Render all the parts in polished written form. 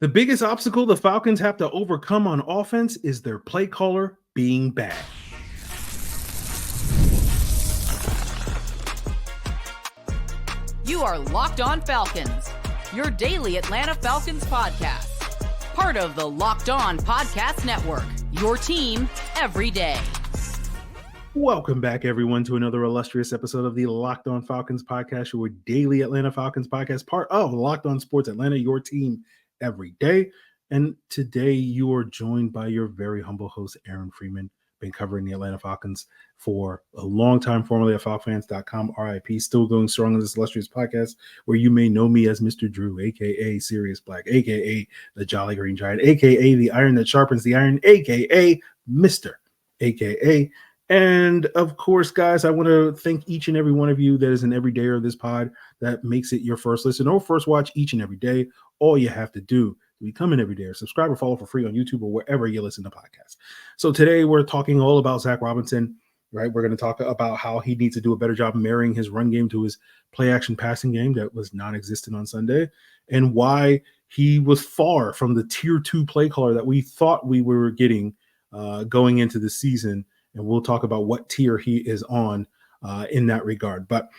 The biggest obstacle the Falcons have to overcome on offense is their play caller being bad. You are Locked On Falcons, your daily Atlanta Falcons podcast. Part of the Locked On Podcast Network, your team every day. Welcome back, everyone, to another illustrious episode of the Locked On Falcons podcast, your daily Atlanta Falcons podcast, part of Locked On Sports Atlanta, your team every day. And today you are joined by your very humble host, Aaron Freeman. Been covering the Atlanta Falcons for a long time, formerly at falcons.com, RIP, still going strong in this illustrious podcast, where you may know me as Mr. Drew, aka Sirius Black, aka the Jolly Green Giant, aka the iron that sharpens the iron, aka Mr. aka. And of course, guys, I want to thank each and every one of you that is an everydayer of this pod that makes it your first listen or first watch each and every day. All you have to do to become an everydayer, subscribe or follow for free on YouTube or wherever you listen to podcasts. So today we're talking all about Zac Robinson, right? We're going to talk about how he needs to do a better job marrying his run game to his play action passing game that was non-existent on Sunday, and why he was far from the tier 2 play caller that we thought we were getting going into the season. And we'll talk about what tier he is on in that regard. But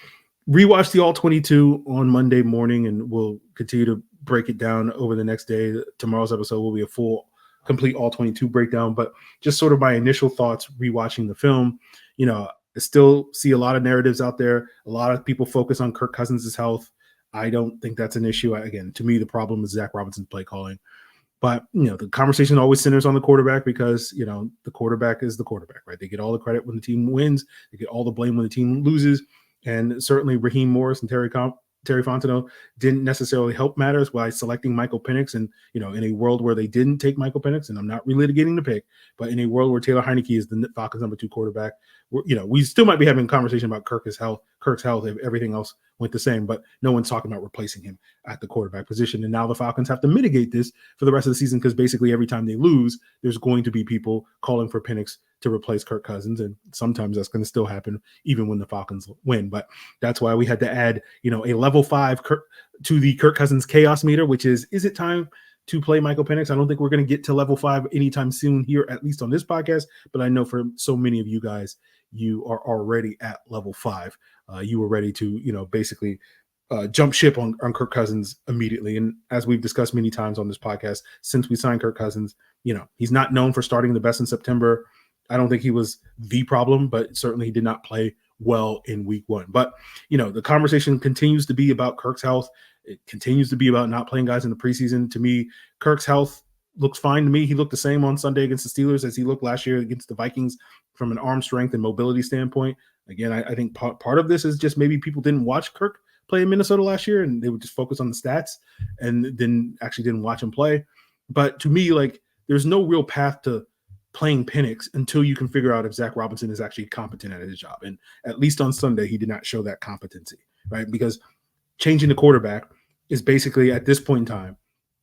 rewatch the All 22 on Monday morning, and we'll continue to break it down over the next day. Tomorrow's episode will be a full, complete All 22 breakdown. But just sort of my initial thoughts rewatching the film. You know, I still see a lot of narratives out there. A lot of people focus on Kirk Cousins' health. I don't think that's an issue. Again, to me, the problem is Zac Robinson's play calling. But, you know, the conversation always centers on the quarterback because, you know, the quarterback is the quarterback, right? They get all the credit when the team wins. They get all the blame when the team loses. And certainly Raheem Morris and Terry Fontenot didn't necessarily help matters by selecting Michael Penix. And, you know, in a world where they didn't take Michael Penix, and I'm not relitigating the pick, but in a world where Taylor Heineke is the Falcons' number 2 quarterback, you know, we still might be having a conversation about Kirk's health if everything else went the same, but no one's talking about replacing him at the quarterback position. And now the Falcons have to mitigate this for the rest of the season because basically every time they lose, there's going to be people calling for Penix to replace Kirk Cousins. And sometimes that's going to still happen even when the Falcons win. But that's why we had to add, you know, a level 5 to the Kirk Cousins chaos meter, which is it time to play Michael Penix? I don't think we're going to get to level 5 anytime soon here, at least on this podcast. But I know for so many of you guys, you are already at level 5. You were ready to, you know, basically jump ship on Kirk Cousins immediately. And as we've discussed many times on this podcast, since we signed Kirk Cousins, you know, he's not known for starting the best in September. I don't think he was the problem, but certainly he did not play well in week 1. But, you know, the conversation continues to be about Kirk's health. It continues to be about not playing guys in the preseason. To me, Kirk's health looks fine to me. He looked the same on Sunday against the Steelers as he looked last year against the Vikings from an arm strength and mobility standpoint. Again, I think part of this is just maybe people didn't watch Kirk play in Minnesota last year and they would just focus on the stats and then actually didn't watch him play. But to me, like, there's no real path to playing Penix until you can figure out if Zac Robinson is actually competent at his job. And at least on Sunday, he did not show that competency, right? Because changing the quarterback is basically at this point in time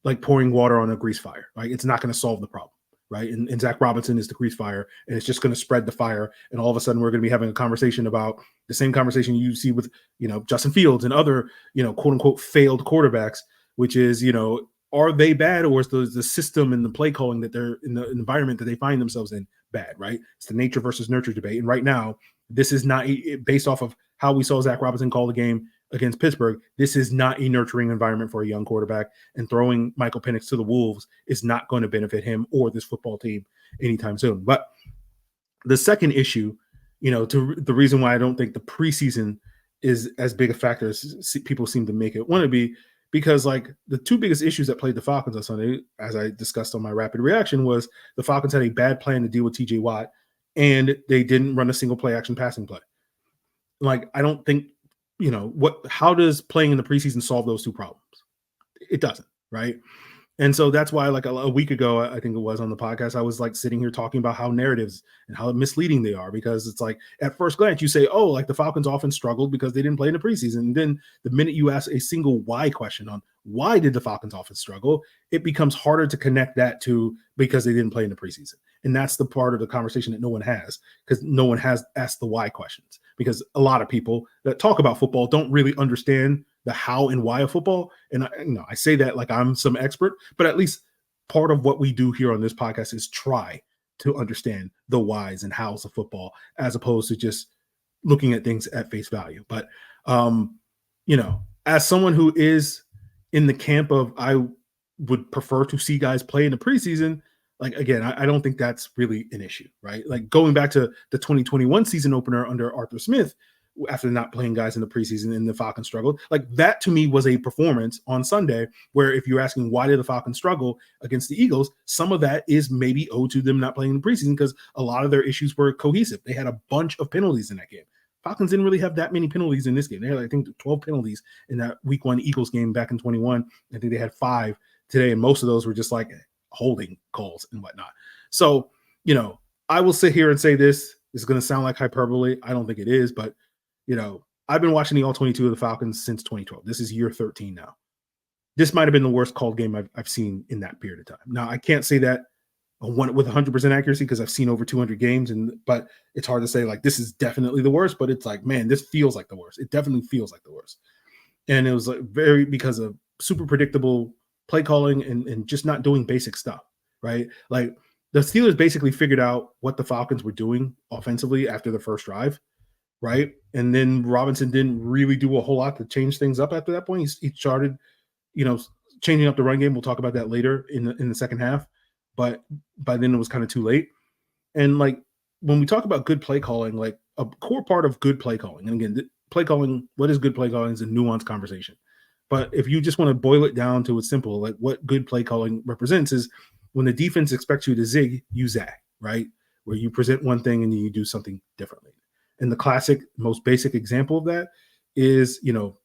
like pouring water on a grease fire, right? It's not going to solve the problem, right? And Zac Robinson is the grease fire, and it's just going to spread the fire. And all of a sudden, we're going to be having a conversation about the same conversation you see with, you know, Justin Fields and other, you know, quote unquote failed quarterbacks, which is, you know, are they bad, or is the system and the play calling that they're in the environment that they find themselves in bad, right? It's the nature versus nurture debate. And right now, this is not based off of how we saw Zac Robinson call the game against Pittsburgh. This is not a nurturing environment for a young quarterback, and throwing Michael Penix to the Wolves is not going to benefit him or this football team anytime soon. But the second issue, you know, to the reason why I don't think the preseason is as big a factor as people seem to make it want to be, because like the 2 biggest issues that played the Falcons on Sunday, as I discussed on my rapid reaction, was the Falcons had a bad plan to deal with TJ Watt, and they didn't run a single play action passing play. Like, I don't think, you know, how does playing in the preseason solve those 2 problems? It doesn't, right? And so that's why, like a week ago, I think it was on the podcast, I was like sitting here talking about how narratives and how misleading they are, because it's like at first glance you say, oh, like the Falcons often struggled because they didn't play in the preseason. And then the minute you ask a single why question on why did the Falcons often struggle, it becomes harder to connect that to because they didn't play in the preseason. And that's the part of the conversation that no one has, because no one has asked the why questions, because a lot of people that talk about football don't really understand the how and why of football. And I say that like I'm some expert, but at least part of what we do here on this podcast is try to understand the whys and hows of football, as opposed to just looking at things at face value. But, as someone who is in the camp of, I would prefer to see guys play in the preseason, like, again, I don't think that's really an issue, right? Like going back to the 2021 season opener under Arthur Smith, after not playing guys in the preseason and the Falcons struggled, like that to me was a performance on Sunday where, if you're asking why did the Falcons struggle against the Eagles, some of that is maybe owed to them not playing in the preseason, because a lot of their issues were cohesive. They had a bunch of penalties in that game. Falcons didn't really have that many penalties in this game. They had, I think, 12 penalties in that week 1 Eagles game back in 21. I think they had 5 today, and most of those were just like holding calls and whatnot. So, I will sit here and say this is going to sound like hyperbole. I don't think it is, but I've been watching the all 22 of the Falcons since 2012. This is year 13 now. This might have been the worst called game I've seen in that period of time. Now, I can't say that with 100% accuracy because I've seen over 200 games, but it's hard to say like this is definitely the worst. But it's like, man, this feels like the worst. It definitely feels like the worst. And it was like because of super predictable play calling and just not doing basic stuff, right? Like the Steelers basically figured out what the Falcons were doing offensively after the first drive. Right. And then Robinson didn't really do a whole lot to change things up after that point. He started, changing up the run game. We'll talk about that later in the second half. But by then it was kind of too late. And like when we talk about good play calling, like a core part of good play calling, and again, play calling, what is good play calling is a nuanced conversation. But if you just want to boil it down to it's simple, like what good play calling represents is when the defense expects you to zig, you zag, right? Where you present one thing and then you do something differently. And the classic, most basic example of that is,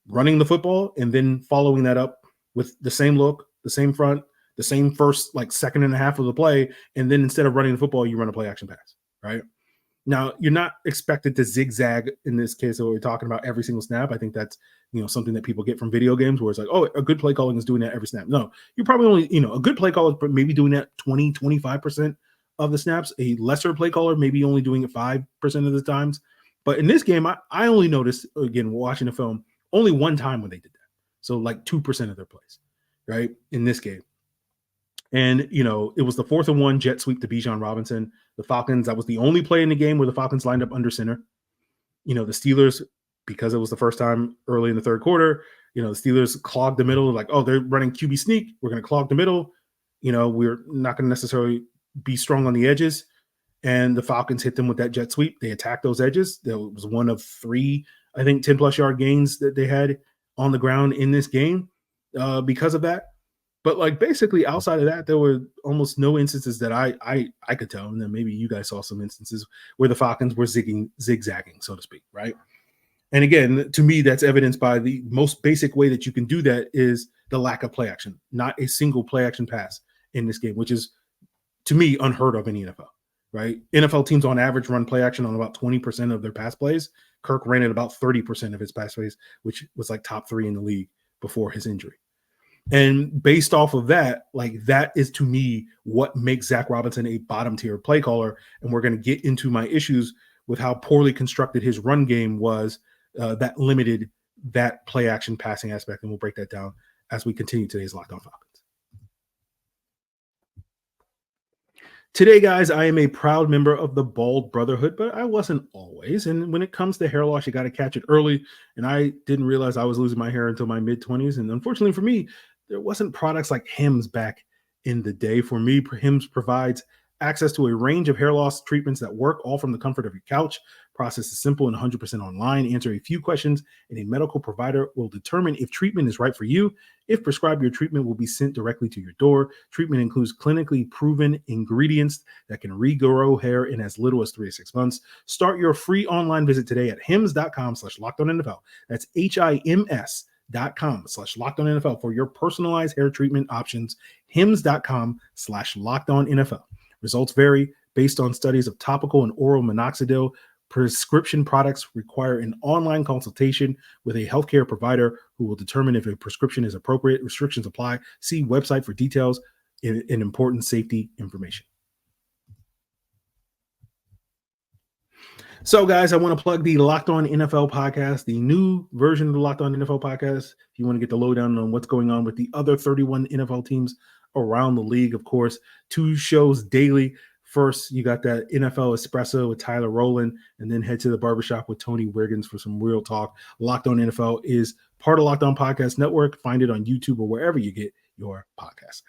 running the football and then following that up with the same look, the same front, the same first like second and a half of the play. And then instead of running the football, you run a play action pass, right? Now, you're not expected to zigzag in this case that we're talking about every single snap. I think that's, something that people get from video games where it's like, oh, a good play calling is doing that every snap. No, you're probably only, a good play caller is maybe doing that 20, 25% of the snaps. A lesser play caller maybe only doing it 5% of the times. But in this game, I only noticed, again, watching the film, only one time when they did that. So like 2% of their plays, right, in this game. And, it was the 4th and 1 jet sweep to Bijan Robinson. The Falcons, that was the only play in the game where the Falcons lined up under center. The Steelers, because it was the first time early in the third quarter, the Steelers clogged the middle. Like, oh, they're running QB sneak. We're going to clog the middle. We're not going to necessarily be strong on the edges. And the Falcons hit them with that jet sweep. They attacked those edges. There was one of 3, I think, 10-plus yard gains that they had on the ground in this game because of that. But like basically outside of that, there were almost no instances that I could tell. And then maybe you guys saw some instances where the Falcons were zigzagging, so to speak, right? And again, to me, that's evidenced by the most basic way that you can do that is the lack of play action, not a single play action pass in this game, which is, to me, unheard of in the NFL. Right? NFL teams on average run play action on about 20% of their pass plays. Kirk ran at about 30% of his pass plays, which was like top 3 in the league before his injury. And based off of that, like that is to me what makes Zac Robinson a bottom tier play caller. And we're going to get into my issues with how poorly constructed his run game was that limited that play action passing aspect. And we'll break that down as we continue today's Locked On Falcons. Today, guys, I am a proud member of the Bald Brotherhood, but I wasn't always. And when it comes to hair loss, you got to catch it early. And I didn't realize I was losing my hair until my mid-20s. And unfortunately for me, there wasn't products like Hims back in the day. For me, Hims provides access to a range of hair loss treatments that work all from the comfort of your couch. Process is simple and 100% online. Answer a few questions, and a medical provider will determine if treatment is right for you. If prescribed, your treatment will be sent directly to your door. Treatment includes clinically proven ingredients that can regrow hair in as little as 3 to 6 months. Start your free online visit today at hims.com/LockedOnNFL. That's HIMS.com/LockedOnNFL for your personalized hair treatment options. hims.com/LockedOnNFL. Results vary based on studies of topical and oral minoxidil. Prescription products require an online consultation with a healthcare provider who will determine if a prescription is appropriate. Restrictions apply. See website for details and important safety information. So, guys, I want to plug the Locked On NFL podcast, the new version of the Locked On NFL podcast. If you want to get the lowdown on what's going on with the other 31 NFL teams around the league, of course, 2 shows daily. First, you got that NFL Espresso with Tyler Rowland, and then head to the barbershop with Tony Wiggins for some real talk. Locked On NFL is part of Locked On Podcast Network. Find it on YouTube or wherever you get your podcasts.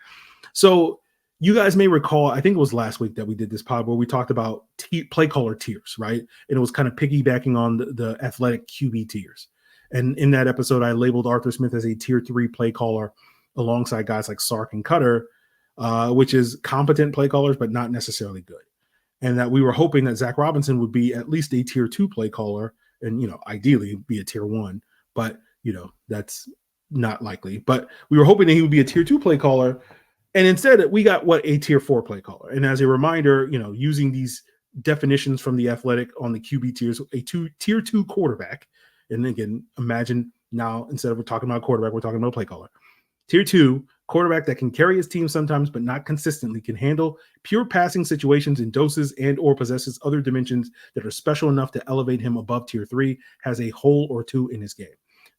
So, you guys may recall, I think it was last week that we did this pod where we talked about play caller tiers, right? And it was kind of piggybacking on the athletic QB tiers. And in that episode, I labeled Arthur Smith as a tier 3 play caller alongside guys like Sark and Cutter, which is competent play callers, but not necessarily good. And that we were hoping that Zac Robinson would be at least a tier 2 play caller and, ideally be a tier 1, but, that's not likely. But we were hoping that he would be a tier 2 play caller. And instead, we got a tier 4 play caller. And as a reminder, using these definitions from the Athletic on the QB tiers, tier 2 quarterback. And again, imagine now, instead of talking about quarterback, we're talking about play caller. Tier 2, quarterback that can carry his team sometimes, but not consistently, can handle pure passing situations in doses and or possesses other dimensions that are special enough to elevate him above tier 3, has a hole or two in his game.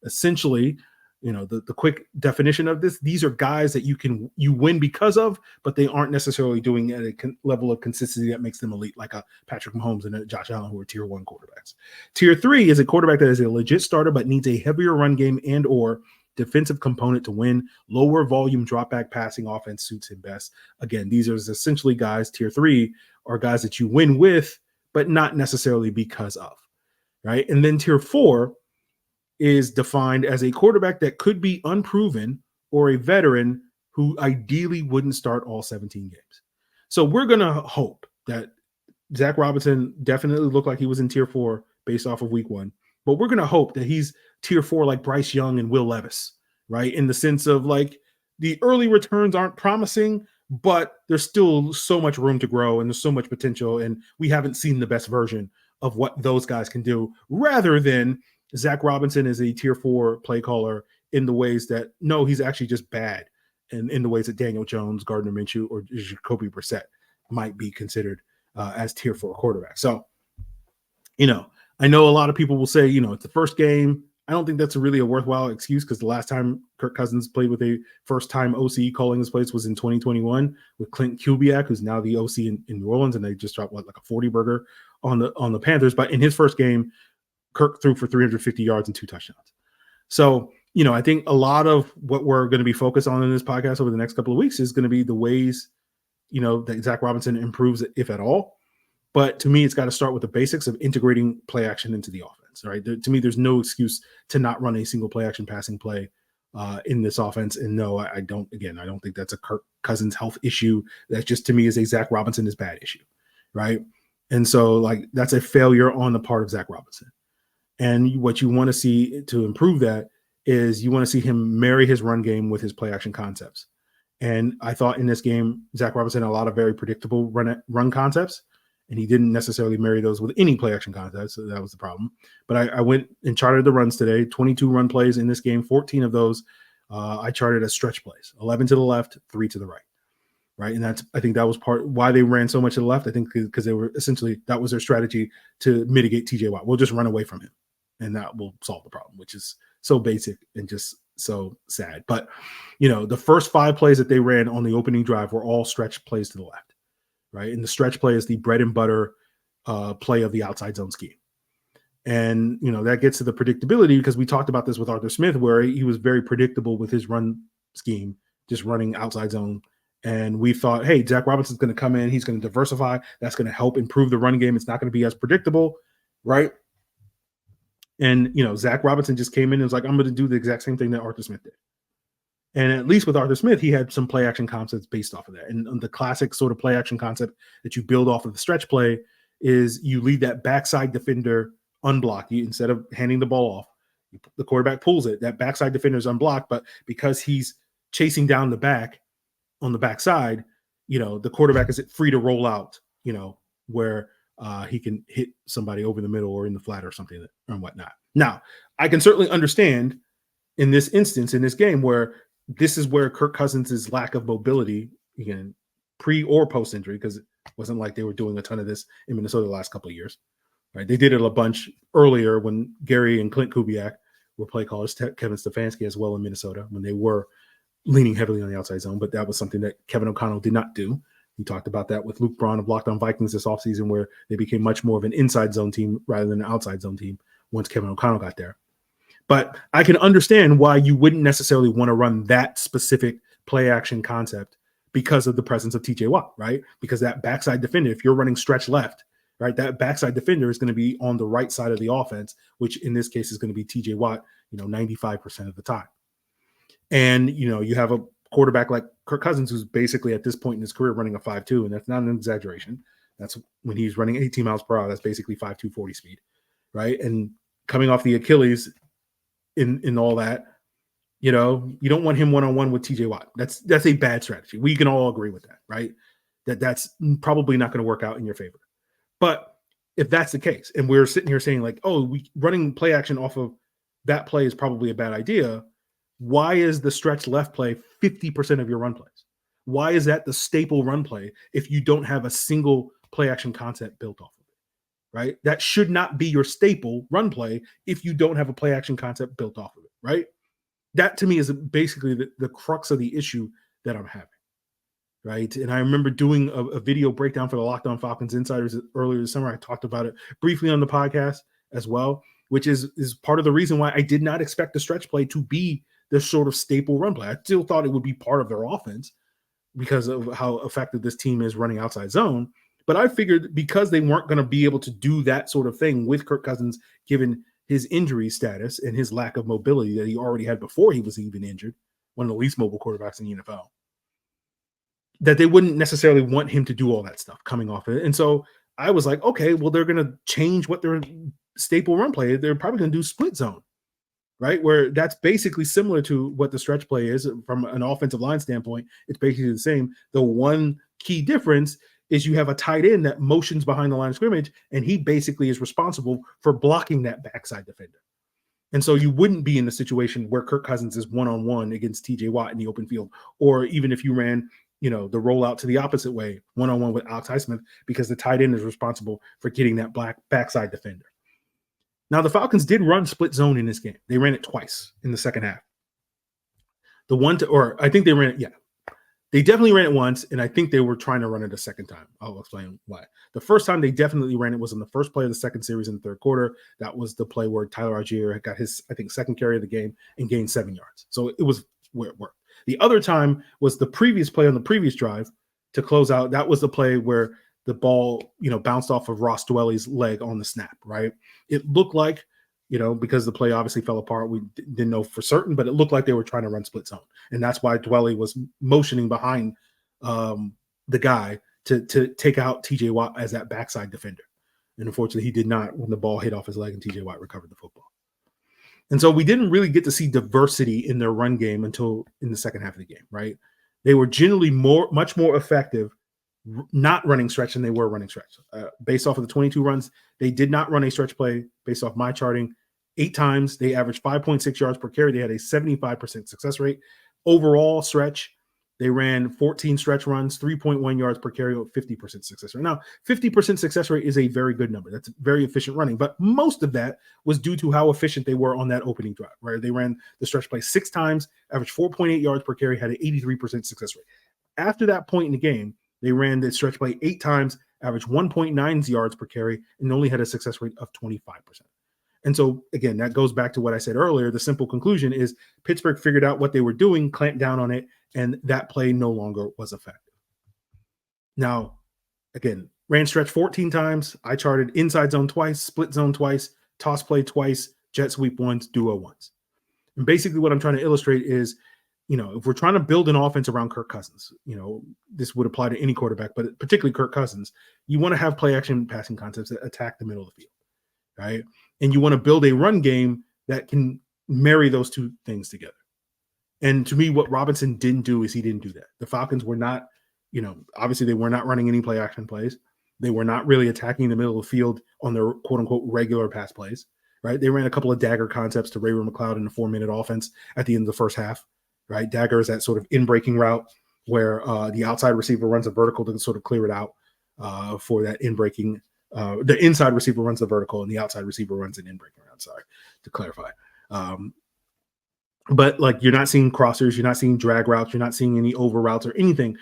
Essentially, the quick definition of this, these are guys that you win because of, but they aren't necessarily doing at a level of consistency that makes them elite, like a Patrick Mahomes and a Josh Allen, who are tier 1 quarterbacks. Tier 3 is a quarterback that is a legit starter, but needs a heavier run game and or defensive component to win. Lower volume drop back passing offense suits him best. Again, these are essentially guys, tier 3 are guys that you win with, but not necessarily because of, right? And then tier 4 is defined as a quarterback that could be unproven or a veteran who ideally wouldn't start all 17 games. So we're going to hope that Zac Robinson definitely looked like he was in tier 4 based off of week 1, but we're going to hope that he's tier 4 like Bryce Young and Will Levis, right? In the sense of like the early returns aren't promising, but there's still so much room to grow and there's so much potential, and we haven't seen the best version of what those guys can do, rather than Zac Robinson is a tier 4 play caller in the ways that, no, he's actually just bad, and in the ways that Daniel Jones, Gardner Minshew, or Jacoby Brissett might be considered as tier 4 quarterbacks. So, I know a lot of people will say, it's the first game. I don't think that's really a worthwhile excuse, because the last time Kirk Cousins played with a first-time OC calling his plays was in 2021 with Clint Kubiak, who's now the OC in New Orleans, and they just dropped like a 40 burger on the Panthers. But in his first game, Kirk threw for 350 yards and 2 touchdowns. So, I think a lot of what we're going to be focused on in this podcast over the next couple of weeks is going to be the ways, that Zac Robinson improves, if at all. But to me, it's got to start with the basics of integrating play action into the offense, right? To me, there's no excuse to not run a single play action passing play in this offense. And no, I don't think that's a Kirk Cousins health issue. That just, to me, is a Zac Robinson is bad issue, right? And so, like, that's a failure on the part of Zac Robinson. And what you want to see to improve that is you want to see him marry his run game with his play action concepts. And I thought in this game, Zac Robinson had a lot of very predictable run concepts, and he didn't necessarily marry those with any play action concepts. So that was the problem. But I went and charted the runs today, 22 run plays in this game. 14 of those I charted as stretch plays, 11 to the left, 3 to the right. Right. And I think that was part why they ran so much to the left. I think because they were essentially, that was their strategy to mitigate TJ Watt. We'll just run away from him, and that will solve the problem, which is so basic and just so sad. But, the first 5 plays that they ran on the opening drive were all stretch plays to the left, right? And the stretch play is the bread and butter play of the outside zone scheme. And, that gets to the predictability, because we talked about this with Arthur Smith, where he was very predictable with his run scheme, just running outside zone. And we thought, hey, Zac Robinson's going to come in. He's going to diversify. That's going to help improve the run game. It's not going to be as predictable, right? And, Zac Robinson just came in and was like, I'm going to do the exact same thing that Arthur Smith did. And at least with Arthur Smith, he had some play action concepts based off of that. And the classic sort of play action concept that you build off of the stretch play is you lead that backside defender unblocked. Instead of handing the ball off, the quarterback pulls it. That backside defender is unblocked, but because he's chasing down the back on the backside, the quarterback is free to roll out, where he can hit somebody over the middle or in the flat or something and whatnot. Now, I can certainly understand in this instance, in this game, where this is where Kirk Cousins' lack of mobility, again, pre or post injury, because it wasn't like they were doing a ton of this in Minnesota the last couple of years, right? They did it a bunch earlier when Gary and Clint Kubiak were play callers, Kevin Stefanski as well in Minnesota, when they were leaning heavily on the outside zone. But that was something that Kevin O'Connell did not do. We talked about that with Luke Braun of Locked On Vikings this offseason, where they became much more of an inside zone team rather than an outside zone team once Kevin O'Connell got there. But I can understand why you wouldn't necessarily want to run that specific play action concept because of the presence of TJ Watt, right? Because that backside defender, if you're running stretch left, right, that backside defender is going to be on the right side of the offense, which in this case is going to be TJ Watt, 95% of the time. And, you have a quarterback like Kirk Cousins, who's basically at this point in his career running a 5.2, and that's not an exaggeration. That's when he's running 18 miles per hour. That's basically 5.2 40 speed, right? And coming off the Achilles in all that, you don't want him one-on-one with TJ Watt. That's a bad strategy. We can all agree with that, right? That's probably not going to work out in your favor. But if that's the case, and we're sitting here saying like, running play action off of that play is probably a bad idea, why is the stretch left play 50% of your run plays? Why is that the staple run play if you don't have a single play action concept built off of it, right? That should not be your staple run play if you don't have a play action concept built off of it, right? That to me is basically the crux of the issue that I'm having, right? And I remember doing a video breakdown for the Locked On Falcons Insiders earlier this summer. I talked about it briefly on the podcast as well, which is part of the reason why I did not expect the stretch play to be the sort of staple run play. I still thought it would be part of their offense because of how effective this team is running outside zone. But I figured because they weren't going to be able to do that sort of thing with Kirk Cousins, given his injury status and his lack of mobility that he already had before he was even injured, one of the least mobile quarterbacks in the NFL, that they wouldn't necessarily want him to do all that stuff coming off of it. And so I was like, okay, well, they're going to change what their staple run play is. They're probably going to do split zone, right? Where that's basically similar to what the stretch play is from an offensive line standpoint. It's basically the same. The one key difference is you have a tight end that motions behind the line of scrimmage, and he basically is responsible for blocking that backside defender. And so you wouldn't be in the situation where Kirk Cousins is one-on-one against TJ Watt in the open field, or even if you ran, the rollout to the opposite way, one-on-one with Alex Highsmith, because the tight end is responsible for getting that backside defender. Now, the Falcons did run split zone in this game. They ran it twice in the second half. I think they ran it, yeah. They definitely ran it once, and I think they were trying to run it a second time. I'll explain why. The first time they definitely ran it was in the first play of the second series in the third quarter. That was the play where Tyler Algier got his, I think, second carry of the game and gained 7 yards. So it was where it worked. The other time was the previous play on the previous drive to close out. That was the play where the ball, bounced off of Ross Dwelly's leg on the snap, right? It looked like, because the play obviously fell apart, we didn't know for certain, but it looked like they were trying to run split zone. And that's why Dwelly was motioning behind the guy to take out TJ Watt as that backside defender. And unfortunately, he did not when the ball hit off his leg and TJ Watt recovered the football. And so we didn't really get to see diversity in their run game until in the second half of the game, right? They were generally much more effective not running stretch than they were running stretch. Based off of the 22 runs, they did not run a stretch play based off my charting. 8 times, they averaged 5.6 yards per carry. They had a 75% success rate. Overall stretch, they ran 14 stretch runs, 3.1 yards per carry, 50% success rate. Now, 50% success rate is a very good number. That's very efficient running, but most of that was due to how efficient they were on that opening drive, right? They ran the stretch play 6 times, averaged 4.8 yards per carry, had an 83% success rate. After that point in the game, they ran the stretch play 8 times, averaged 1.9 yards per carry, and only had a success rate of 25%. And so, again, that goes back to what I said earlier. The simple conclusion is Pittsburgh figured out what they were doing, clamped down on it, and that play no longer was effective. Now, again, ran stretch 14 times. I charted inside zone twice, split zone twice, toss play twice, jet sweep once, duo once. And basically what I'm trying to illustrate is, if we're trying to build an offense around Kirk Cousins, this would apply to any quarterback, but particularly Kirk Cousins, you want to have play action passing concepts that attack the middle of the field, right? And you want to build a run game that can marry those two things together. And to me, what Robinson didn't do is he didn't do that. The Falcons were not, obviously they were not running any play action plays. They were not really attacking the middle of the field on their quote unquote regular pass plays, right? They ran a couple of dagger concepts to Ray-Ray McCloud in the 4-minute offense at the end of the first half, right? Dagger is that sort of in-breaking route where the outside receiver runs a vertical to sort of clear it out for that in-breaking The inside receiver runs the vertical and the outside receiver runs an in-breaking route. Sorry, to clarify. But like, you're not seeing crossers, you're not seeing drag routes, you're not seeing any over routes or anything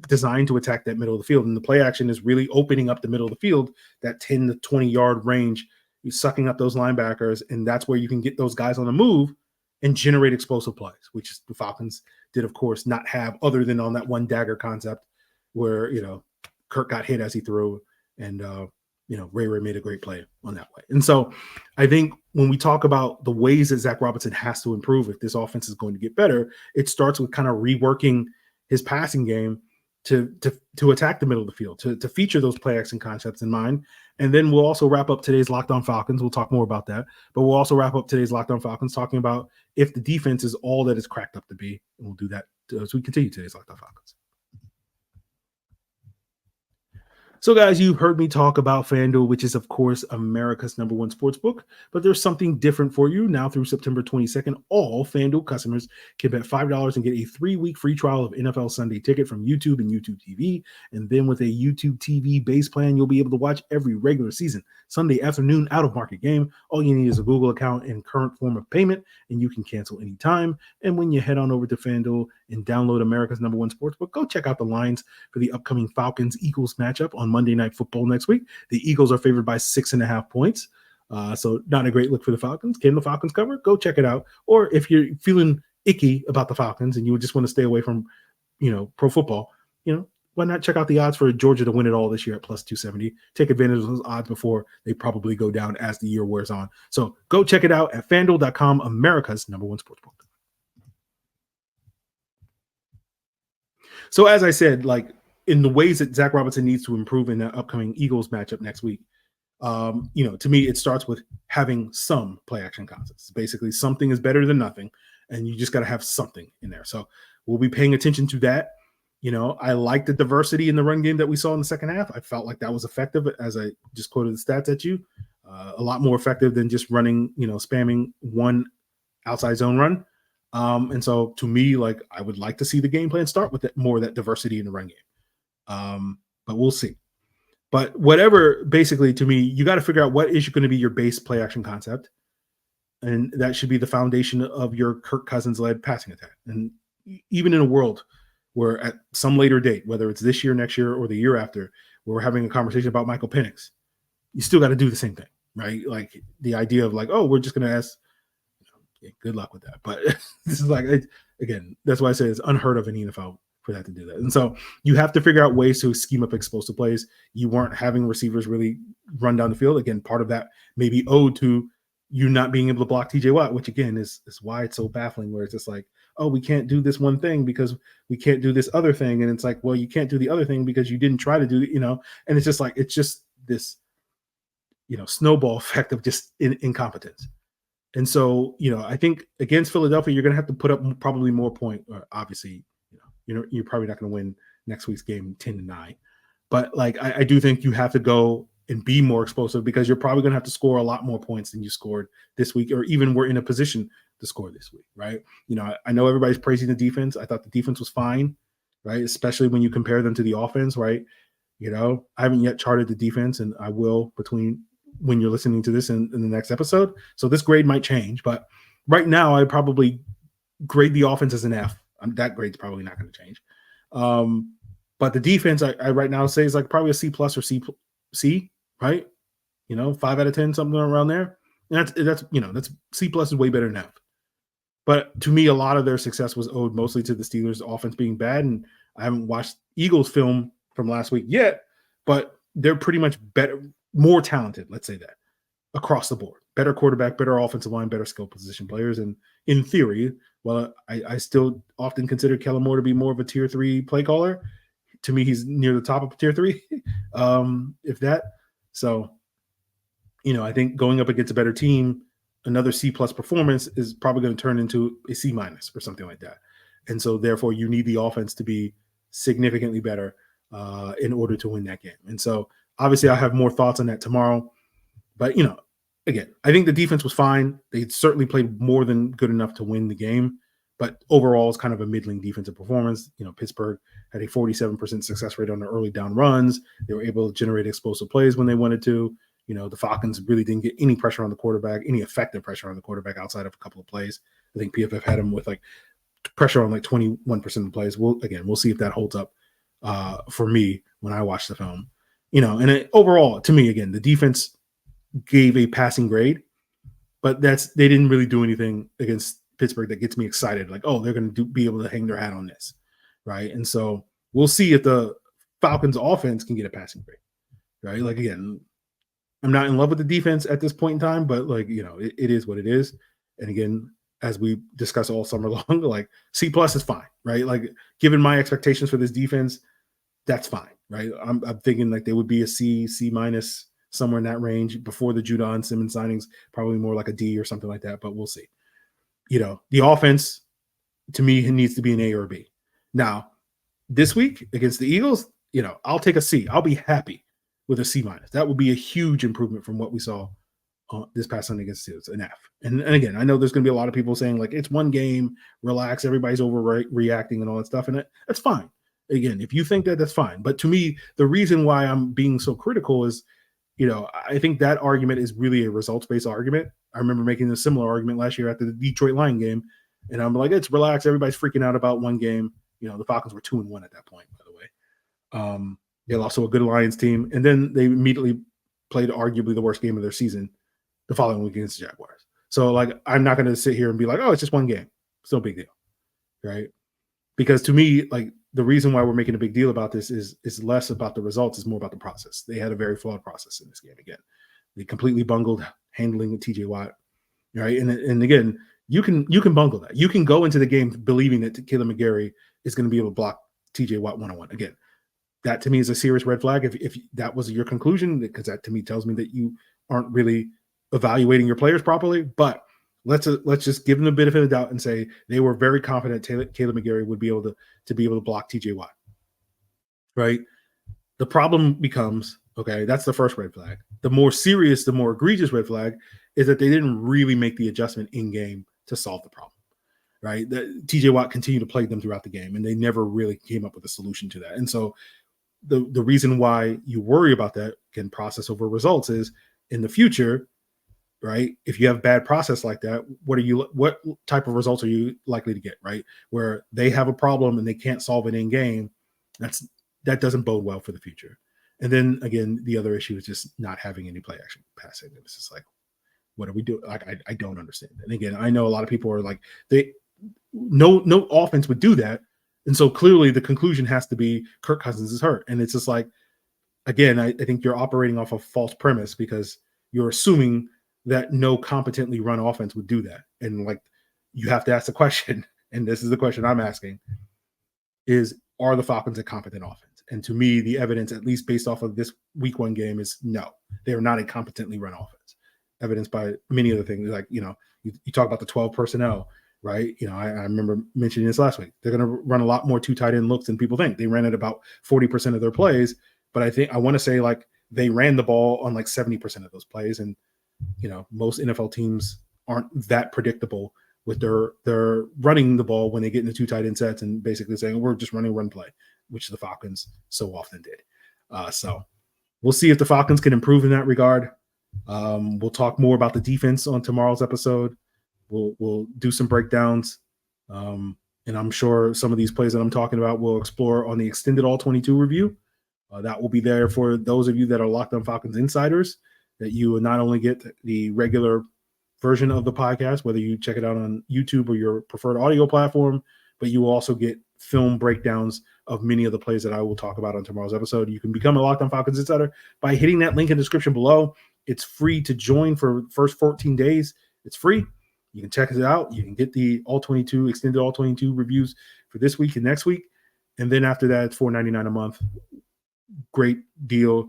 designed to attack that middle of the field. And the play action is really opening up the middle of the field, that 10 to 20 yard range. You're sucking up those linebackers, and that's where you can get those guys on the move and generate explosive plays, which the Falcons did, of course, not have, other than on that one dagger concept where, Kirk got hit as he threw, and Ray made a great play on that way. And so I think when we talk about the ways that Zac Robinson has to improve if this offense is going to get better, it starts with kind of reworking his passing game to attack the middle of the field, to feature those play action concepts in mind. And then we'll also wrap up today's Locked On Falcons. We'll talk more about that, but we'll also wrap up today's Locked On Falcons talking about if the defense is all that it's cracked up to be. And we'll do that as we continue today's Locked On Falcons. So, guys, you've heard me talk about FanDuel, which is, of course, America's #1 sportsbook. But there's something different for you. Now through September 22nd, all FanDuel customers can bet $5 and get a 3-week free trial of NFL Sunday Ticket from YouTube and YouTube TV. And then with a YouTube TV base plan, you'll be able to watch every regular season Sunday afternoon out-of-market game. All you need is a Google account and current form of payment, and you can cancel anytime. And when you head on over to FanDuel and download America's #1 sportsbook, go check out the lines for the upcoming Falcons-Eagles matchup on Monday Night Football next week. The Eagles are favored by 6.5 points. So not a great look for the Falcons. Can the Falcons cover? Go check it out. Or if you're feeling icky about the Falcons and you just want to stay away from, pro football, why not check out the odds for Georgia to win it all this year at plus 270? Take advantage of those odds before they probably go down as the year wears on. So go check it out at FanDuel.com, America's #1 sportsbook. So as I said, like, in the ways that Zac Robinson needs to improve in that upcoming Eagles matchup next week, to me, it starts with having some play action concepts. Basically, something is better than nothing, and you just got to have something in there. So we'll be paying attention to that. I like the diversity in the run game that we saw in the second half. I felt like that was effective, as I just quoted the stats at you. A lot more effective than just running, spamming one outside zone run. And so to me, like, I would like to see the game plan start with more of that diversity in the run game. But we'll see. But whatever, basically, to me, you got to figure out what is going to be your base play action concept. And that should be the foundation of your Kirk Cousins-led passing attack. And even in a world where at some later date, whether it's this year, next year, or the year after, where we're having a conversation about Michael Penix, you still got to do the same thing, right? Like, the idea of like, oh, we're just going to ask, good luck with that. But this is like, again, that's why I say it's unheard of in the NFL for that to do that. And so you have to figure out ways to scheme up explosive plays. You weren't having receivers really run down the field. Again, part of that may be owed to you not being able to block TJ Watt, which again is why it's so baffling, where it's just like, oh, we can't do this one thing because we can't do this other thing. And it's like, well, you can't do the other thing because you didn't try to do it, and it's just like, it's just this, snowball effect of just incompetence. And so, I think against Philadelphia, you're going to have to put up probably more points. Obviously, you're probably not going to win next week's game 10-9. But like, I do think you have to go and be more explosive, because you're probably going to have to score a lot more points than you scored this week, or even were in a position to score this week, right? I know everybody's praising the defense. I thought the defense was fine, right? Especially when you compare them to the offense, right? I haven't yet charted the defense, and I will between when you're listening to this in the next episode. So this grade might change, but right now I probably grade the offense as an F. That grade's probably not going to change. But the defense, I right now say is like probably a C+ or C, right? 5 out of 10, something around there. And that's C+ is way better than F. But to me, a lot of their success was owed mostly to the Steelers' offense being bad. And I haven't watched Eagles film from last week yet, but they're pretty much better, more talented, let's say that, across the board. Better quarterback, better offensive line, better skill position players. And in theory, well, I still often consider Kellen Moore to be more of a tier 3 play caller. To me, he's near the top of tier 3, if that. So, I think going up against a better team, another C+ performance is probably going to turn into a C- or something like that. And so therefore you need the offense to be significantly better in order to win that game. And so obviously I have more thoughts on that tomorrow, but again, I think the defense was fine. They certainly played more than good enough to win the game, but overall it's kind of a middling defensive performance. Pittsburgh had a 47% success rate on their early down runs. They were able to generate explosive plays when they wanted to. The Falcons really didn't get any pressure on the quarterback, any effective pressure on the quarterback outside of a couple of plays. I think PFF had them with like pressure on like 21% of the plays. We'll see if that holds up for me when I watch the film. And overall, to me, again, the defense gave a passing grade, but they didn't really do anything against Pittsburgh that gets me excited. Like, oh, they're going to be able to hang their hat on this, right? And so we'll see if the Falcons offense can get a passing grade, right? Like, again, I'm not in love with the defense at this point in time, but like, it is what it is. And again, as we discuss all summer long, like C+ is fine, right? Like, given my expectations for this defense, that's fine, right? I'm thinking like they would be a C minus, somewhere in that range before the Judon Simmons signings, probably more like a D or something like that, but we'll see. The offense to me needs to be an A or a B. Now, this week against the Eagles, I'll take a C. I'll be happy with a C minus. That would be a huge improvement from what we saw this past Sunday against the Steelers, an F. And again, I know there's going to be a lot of people saying like, it's one game, relax, everybody's overreacting and all that stuff. And that's fine. Again, if you think that, that's fine. But to me, the reason why I'm being so critical is, I think that argument is really a results-based argument. I remember making a similar argument last year after the Detroit Lion game. And I'm like, it's relax. Everybody's freaking out about one game. The Falcons were 2-1 at that point, by the way. They lost to a good Lions team. And then they immediately played arguably the worst game of their season the following week against the Jaguars. So, like, I'm not going to sit here and be like, oh, it's just one game. It's no big deal, right? Because to me, like, the reason why we're making a big deal about this is less about the results, it's more about the process. They had a very flawed process in this game again. They completely bungled handling TJ Watt, right? And again, you can bungle that. You can go into the game believing that Kaleb McGary is going to be able to block TJ Watt one-on-one. Again, that to me is a serious red flag if that was your conclusion, because that to me tells me that you aren't really evaluating your players properly. But let's just give them a benefit of the doubt and say they were very confident Kaleb McGary would be able to block TJ Watt, right? The problem becomes, okay, that's the first red flag. The more serious, the more egregious red flag is that they didn't really make the adjustment in game to solve the problem, right? TJ Watt continued to play them throughout the game, and they never really came up with a solution to that. And so the reason why you worry about that, can process over results, is in the future, right? If you have bad process like that, what type of results are you likely to get, right? Where they have a problem and they can't solve it in game, that doesn't bode well for the future. And then again, the other issue is just not having any play action passing. It's just like, what are we doing? Like, I don't understand. And again, I know a lot of people are like, no offense would do that. And so clearly the conclusion has to be Kirk Cousins is hurt. And it's just like, again, I think you're operating off a false premise, because you're assuming that no competently run offense would do that. And like, you have to ask the question, and this is the question I'm asking, are the Falcons a competent offense? And to me, the evidence, at least based off of this week 1 game, is no, they are not a competently run offense. Evidenced by many other things. Like, you talk about the 12 personnel, right? I remember mentioning this last week. They're going to run a lot more 2 tight end looks than people think. They ran at about 40% of their plays, but I want to say like they ran the ball on like 70% of those plays. And, most NFL teams aren't that predictable with their running the ball when they get into 2 tight end sets and basically saying, we're just running run play, which the Falcons so often did. So we'll see if the Falcons can improve in that regard. We'll talk more about the defense on tomorrow's episode. We'll do some breakdowns. And I'm sure some of these plays that I'm talking about we'll explore on the extended all 22 review. That will be there for those of you that are Locked On Falcons insiders, that you will not only get the regular version of the podcast, whether you check it out on YouTube or your preferred audio platform, but you will also get film breakdowns of many of the plays that I will talk about on tomorrow's episode. You can become a Locked On Falcons insider by hitting that link in the description below. It's free to join for the first 14 days. It's free. You can check it out. You can get the extended all 22 reviews for this week and next week. And then after that, it's $4.99 a month. Great deal.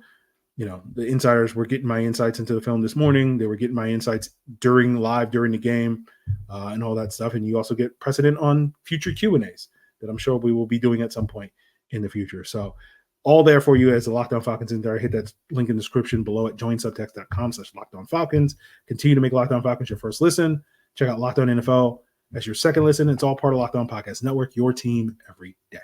The insiders were getting my insights into the film this morning. They were getting my insights during the game and all that stuff. And you also get precedent on future Q&As that I'm sure we will be doing at some point in the future. So all there for you as the Locked On Falcons insider. Hit that link in the description below at joinsubtext.com/LockedOnFalcons. Continue to make Locked On Falcons your first listen. Check out Locked On NFL as your second listen. It's all part of Locked On Podcast Network, your team every day.